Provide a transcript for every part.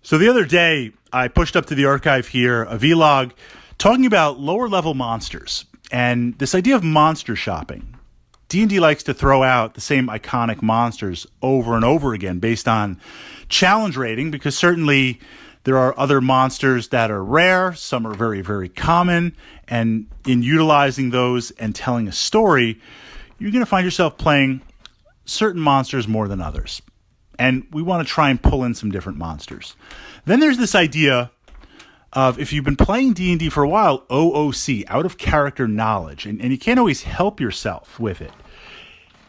So the other day, I pushed up to the archive here a vlog talking about lower level monsters and this idea of monster shopping. D&D likes to throw out the same iconic monsters over and over again based on challenge rating, because certainly there are other monsters that are rare, some are very, very common, and in utilizing those and telling a story, you're going to find yourself playing certain monsters more than others. And we want to try and pull in some different monsters. Then there's this idea of, if you've been playing D&D for a while, OOC, out of character knowledge, and you can't always help yourself with it.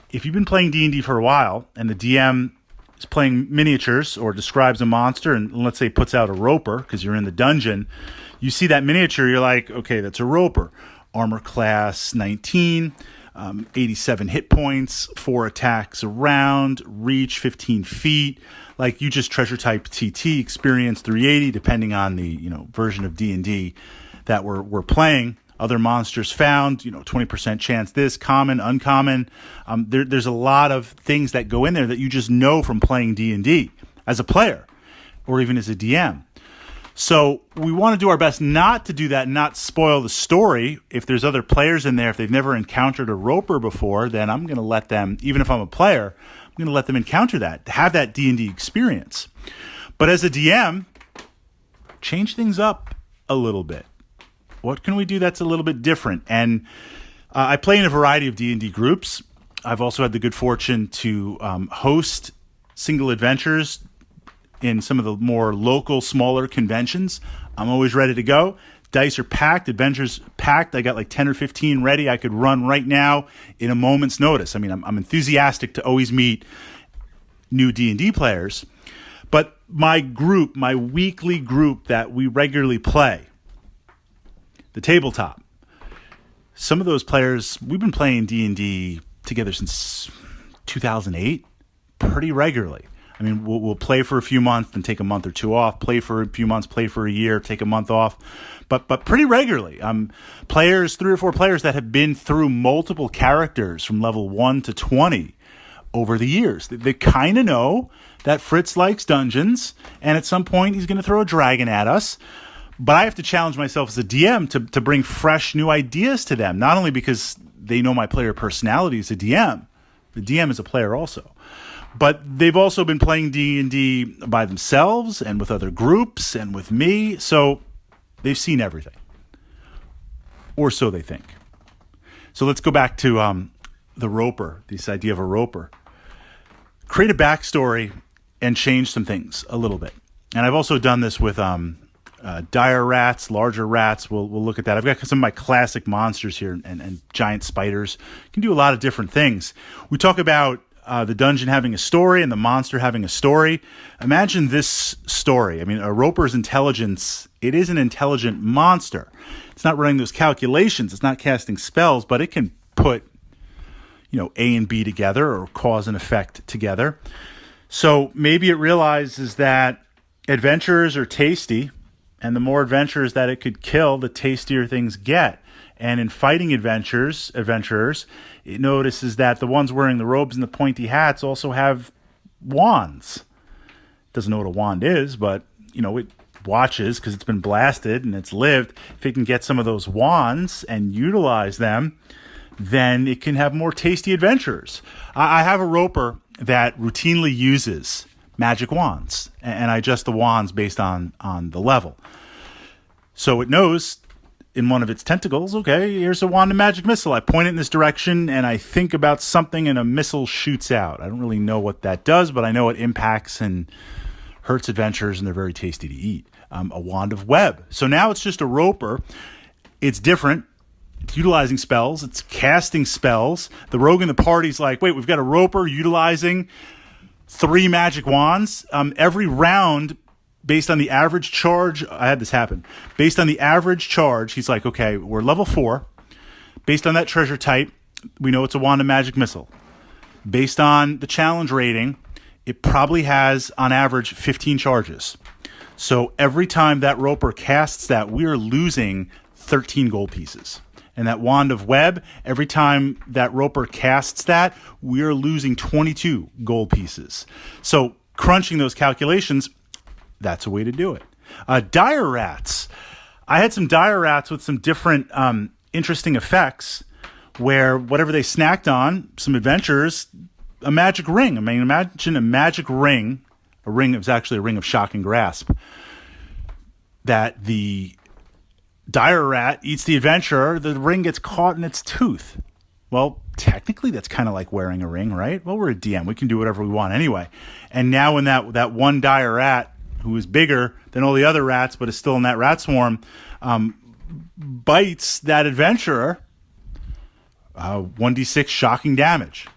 If you've been playing D&D for a while and the DM is playing miniatures or describes a monster and let's say puts out a roper because you're in the dungeon, you see that miniature, you're like, okay, that's a roper. Armor class 19, 87 hit points, 4 attacks around, reach 15 feet. Like, you just treasure type TT, experience 380, depending on the version of D&D that we're playing. Other monsters found, 20% chance this, common, uncommon. There's a lot of things that go in there that you just know from playing D&D as a player or even as a DM. So we want to do our best not to do that and not spoil the story. If there's other players in there, if they've never encountered a roper before, then I'm going to let them, even if I'm a player, I'm going to let them encounter that, have that D&D experience. But as a DM, change things up a little bit. What can we do that's a little bit different? And I play in a variety of D&D groups. I've also had the good fortune to host single adventures in some of the more local, smaller conventions. I'm always ready to go. Dice are packed, adventures packed. I got like 10 or 15 ready. I could run right now in a moment's notice. I mean, I'm enthusiastic to always meet new D&D players. But my group, my weekly group that we regularly play, the tabletop, some of those players, we've been playing D&D together since 2008, pretty regularly. I mean, we'll play for a few months and take a month or two off, play for a few months, play for a year, take a month off, but pretty regularly. Players, 3 or 4 players that have been through multiple characters from level 1 to 20 over the years. They kind of know that Fritz likes dungeons, and at some point he's going to throw a dragon at us. But I have to challenge myself as a DM to bring fresh new ideas to them, not only because they know my player personality as a DM, the DM is a player also. But they've also been playing D&D by themselves and with other groups and with me. So they've seen everything. Or so they think. So let's go back to the roper, this idea of a roper. Create a backstory and change some things a little bit. And I've also done this with dire rats, larger rats. We'll look at that. I've got some of my classic monsters here and giant spiders. You can do a lot of different things. We talk about the dungeon having a story and the monster having a story. Imagine this story. I mean, a roper's intelligence, it is an intelligent monster. It's not running those calculations. It's not casting spells, but it can put, A and B together or cause and effect together. So maybe it realizes that adventurers are tasty, and the more adventurers that it could kill, the tastier things get. And in fighting adventurers, it notices that the ones wearing the robes and the pointy hats also have wands. Doesn't know what a wand is, but, it watches because it's been blasted and it's lived. If it can get some of those wands and utilize them, then it can have more tasty adventurers. I have a roper that routinely uses magic wands, and I adjust the wands based on the level. So it knows in one of its tentacles, okay, here's a wand of magic missile. I point it in this direction, and I think about something, and a missile shoots out. I don't really know what that does, but I know it impacts and hurts adventurers, and they're very tasty to eat. A wand of web. So now it's just a roper. It's different. It's utilizing spells. It's casting spells. The rogue in the party's like, wait, we've got a roper utilizing 3 magic wands. Every round, based on the average charge, I had this happen. Based on the average charge, he's like, okay, we're level 4. Based on that treasure type, we know it's a wand of magic missile. Based on the challenge rating, it probably has, on average, 15 charges. So every time that roper casts that, we are losing 13 gold pieces. And that wand of web, every time that roper casts that, we're losing 22 gold pieces. So crunching those calculations, That's a way to do it. Dire rats. I had some dire rats with some different interesting effects where whatever they snacked on, some adventurers, a magic ring. I mean, imagine a magic ring. A ring that was actually a ring of shocking grasp. That the dire rat eats the adventurer, the ring gets caught in its tooth. Well, technically that's kind of like wearing a ring, right? Well, we're a DM. We can do whatever we want anyway. And now when that one dire rat, who is bigger than all the other rats but is still in that rat swarm, bites that adventurer, 1d6 shocking damage.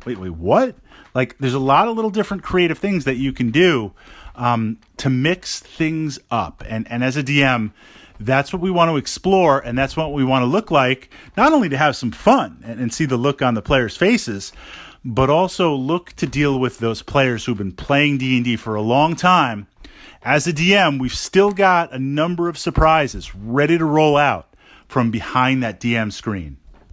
Wait, what? Like, there's a lot of little different creative things that you can do to mix things up. And as a DM, that's what we want to explore, and that's what we want to look like, not only to have some fun and see the look on the players' faces, but also look to deal with those players who've been playing D&D for a long time. As a DM, we've still got a number of surprises ready to roll out from behind that DM screen.